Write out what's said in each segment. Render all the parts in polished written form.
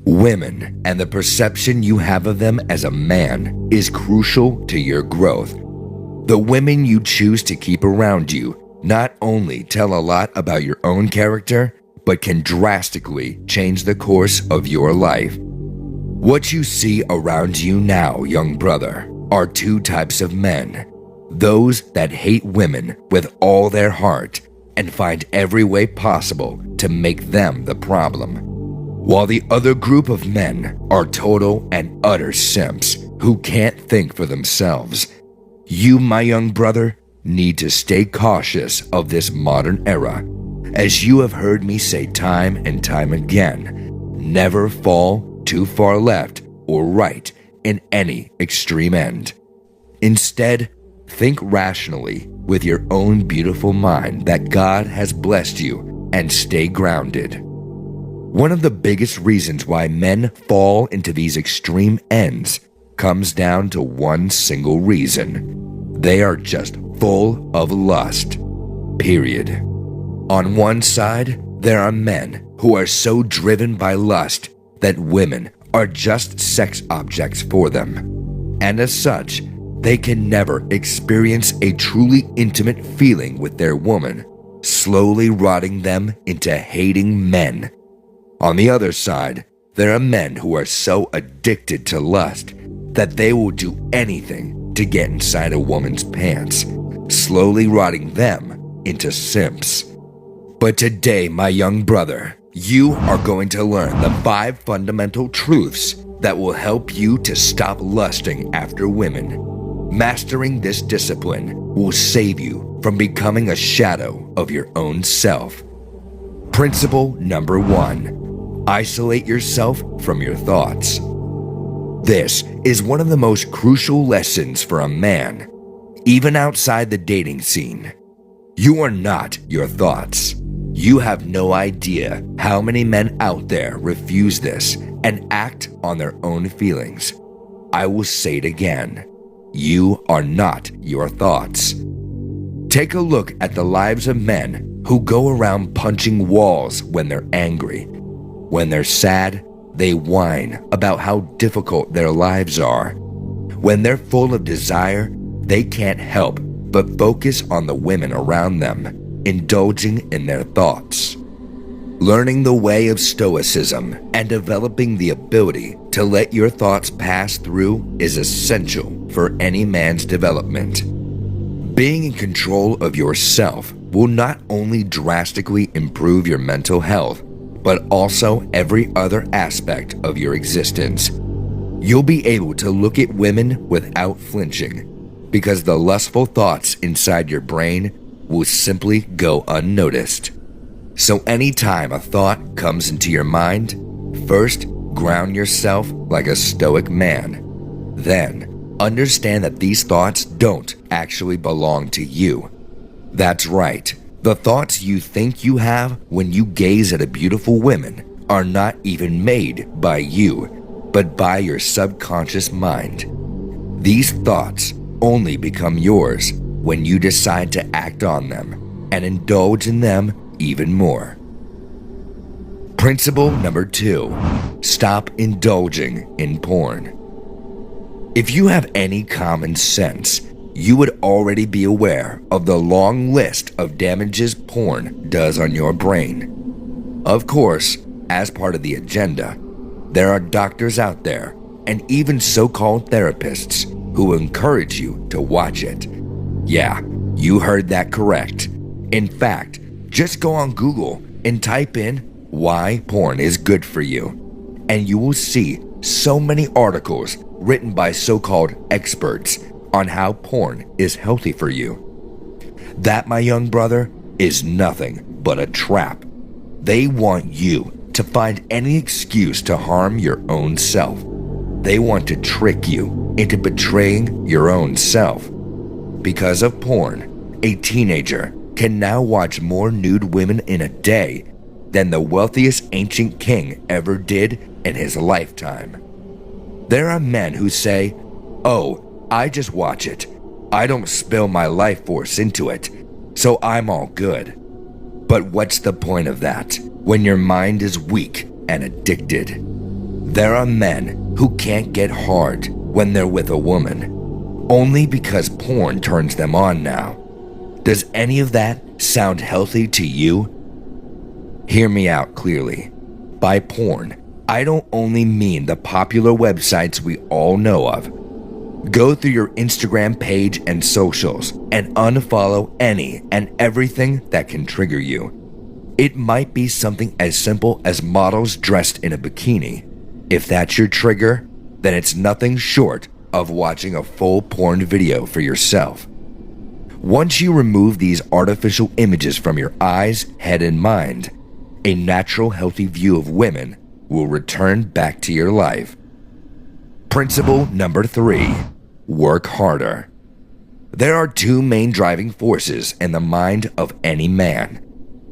Women and the perception you have of them as a man is crucial to your growth. The women you choose to keep around you not only tell a lot about your own character, but can drastically change the course of your life. What you see around you now, young brother, are two types of men. Those that hate women with all their heart and find every way possible to make them the problem, while the other group of men are total and utter simps who can't think for themselves. You, my young brother, need to stay cautious of this modern era. As you have heard me say time and time again, never fall too far left or right in any extreme end. Instead, think rationally with your own beautiful mind that God has blessed you and stay grounded. One of the biggest reasons why men fall into these extreme ends comes down to one single reason. They are just full of lust. Period. On one side, there are men who are so driven by lust that women are just sex objects for them. And as such, they can never experience a truly intimate feeling with their woman, slowly rotting them into hating men. On the other side, there are men who are so addicted to lust that they will do anything to get inside a woman's pants, slowly rotting them into simps. But today, my young brother, you are going to learn the 5 fundamental truths that will help you to stop lusting after women. Mastering this discipline will save you from becoming a shadow of your own self. Principle number 1. Isolate yourself from your thoughts. This is one of the most crucial lessons for a man, even outside the dating scene. You are not your thoughts. You have no idea how many men out there refuse this and act on their own feelings. I will say it again. You are not your thoughts. Take a look at the lives of men who go around punching walls when they're angry. When they're sad, they whine about how difficult their lives are. When they're full of desire, they can't help but focus on the women around them, indulging in their thoughts. Learning the way of stoicism and developing the ability to let your thoughts pass through is essential for any man's development. Being in control of yourself will not only drastically improve your mental health, but also every other aspect of your existence. You'll be able to look at women without flinching, because the lustful thoughts inside your brain will simply go unnoticed. So anytime a thought comes into your mind, first ground yourself like a stoic man. Then understand that these thoughts don't actually belong to you. That's right, the thoughts you think you have when you gaze at a beautiful woman are not even made by you, but by your subconscious mind. These thoughts only become yours when you decide to act on them and indulge in them even more. Principle number 2. Stop indulging in porn. If you have any common sense, you would already be aware of the long list of damages porn does on your brain. Of course, as part of the agenda, there are doctors out there and even so-called therapists who encourage you to watch it. Yeah, you heard that correct. In fact, just go on Google and type in why porn is good for you, and you will see so many articles written by so-called experts on how porn is healthy for you. That, my young brother, is nothing but a trap. They want you to find any excuse to harm your own self. They want to trick you into betraying your own self. Because of porn, a teenager can now watch more nude women in a day than the wealthiest ancient king ever did in his lifetime. There are men who say, "Oh, I just watch it. I don't spill my life force into it, so I'm all good." But what's the point of that when your mind is weak and addicted? There are men who can't get hard when they're with a woman, only because porn turns them on now. Does any of that sound healthy to you? Hear me out clearly. By porn, I don't only mean the popular websites we all know of. Go through your Instagram page and socials and unfollow any and everything that can trigger you. It might be something as simple as models dressed in a bikini. If that's your trigger, then it's nothing short of watching a full porn video for yourself. Once you remove these artificial images from your eyes, head, and mind, a natural, healthy view of women will return back to your life. Principle number 3, work harder. There are 2 main driving forces in the mind of any man.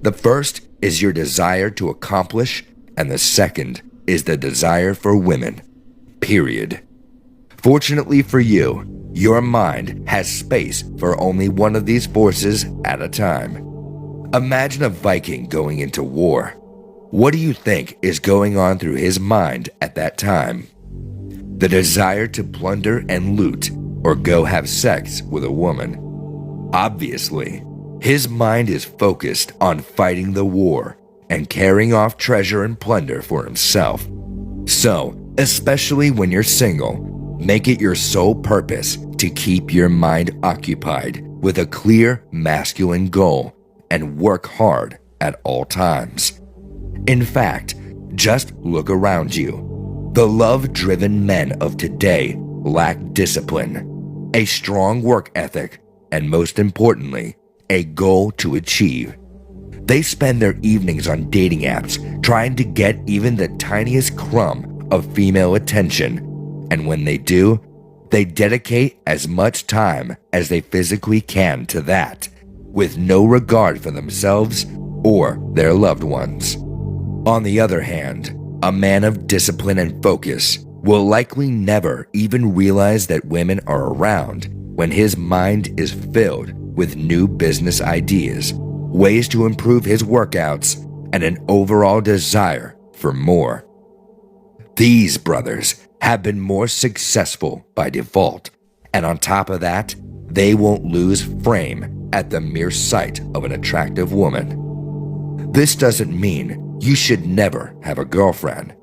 The first is your desire to accomplish, and the second is the desire for women. Period. Fortunately for you, your mind has space for only one of these forces at a time. Imagine a Viking going into war. What do you think is going on through his mind at that time? The desire to plunder and loot, or go have sex with a woman. Obviously, his mind is focused on fighting the war and carrying off treasure and plunder for himself. So, especially when you're single, make it your sole purpose to keep your mind occupied with a clear masculine goal and work hard at all times. In fact, just look around you. The love-driven men of today lack discipline, a strong work ethic, and most importantly, a goal to achieve. They spend their evenings on dating apps trying to get even the tiniest crumb of female attention, and when they do, they dedicate as much time as they physically can to that, with no regard for themselves or their loved ones. On the other hand, a man of discipline and focus will likely never even realize that women are around when his mind is filled with new business ideas, ways to improve his workouts, and an overall desire for more. These brothers have been more successful by default, and on top of that, they won't lose frame at the mere sight of an attractive woman. This doesn't mean you should never have a girlfriend,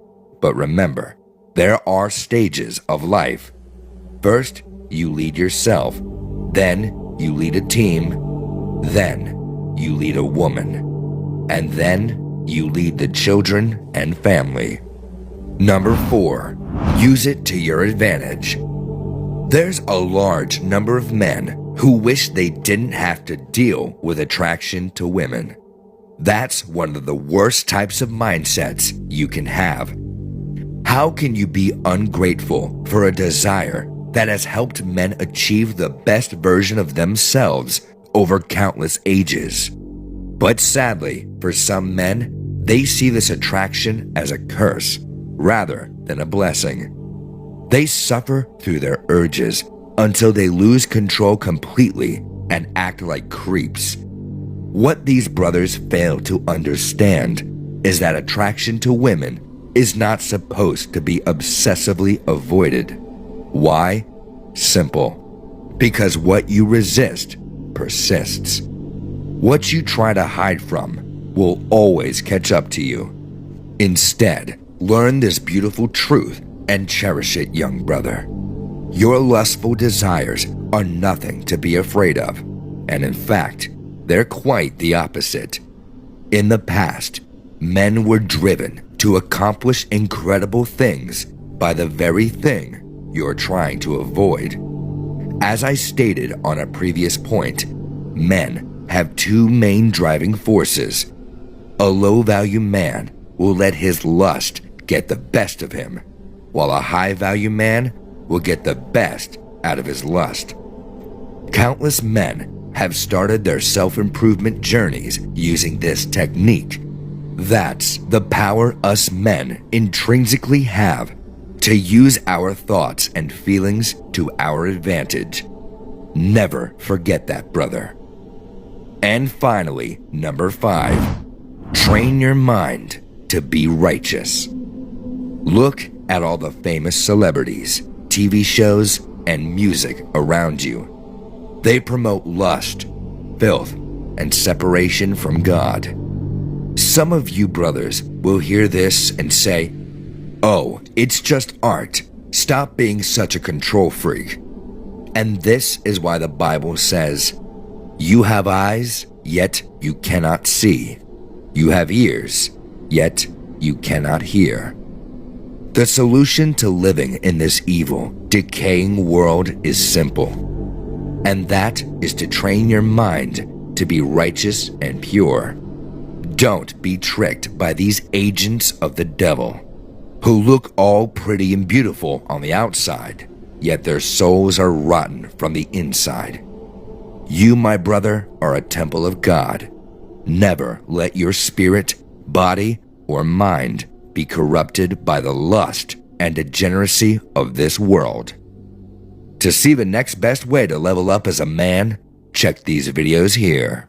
but remember, there are stages of life. First, you lead yourself, then you lead a team, then you lead a woman, and then you lead the children and family. Number 4, use it to your advantage. There's a large number of men who wish they didn't have to deal with attraction to women. That's one of the worst types of mindsets you can have. How can you be ungrateful for a desire that has helped men achieve the best version of themselves over countless ages? But sadly, for some men, they see this attraction as a curse rather than a blessing. They suffer through their urges until they lose control completely and act like creeps. What these brothers fail to understand is that attraction to women is not supposed to be obsessively avoided. Why? Simple. Because what you resist persists. What you try to hide from will always catch up to you. Instead, learn this beautiful truth and cherish it, young brother. Your lustful desires are nothing to be afraid of, and in fact, they're quite the opposite. In the past, men were driven to accomplish incredible things by the very thing you're trying to avoid. As I stated on a previous point, men have 2 main driving forces. A low-value man will let his lust get the best of him, while a high-value man will get the best out of his lust. Countless men have started their self-improvement journeys using this technique. That's the power us men intrinsically have to use our thoughts and feelings to our advantage. Never forget that, brother. And finally, number 5, train your mind to be righteous. Look at all the famous celebrities, TV shows, and music around you. They promote lust, filth, and separation from God. Some of you brothers will hear this and say, "Oh, it's just art. Stop being such a control freak." And this is why the Bible says, "You have eyes, yet you cannot see. You have ears, yet you cannot hear." The solution to living in this evil, decaying world is simple, and that is to train your mind to be righteous and pure. Don't be tricked by these agents of the devil, who look all pretty and beautiful on the outside, yet their souls are rotten from the inside. You, my brother, are a temple of God. Never let your spirit, body, or mind be corrupted by the lust and degeneracy of this world. To see the next best way to level up as a man, check these videos here.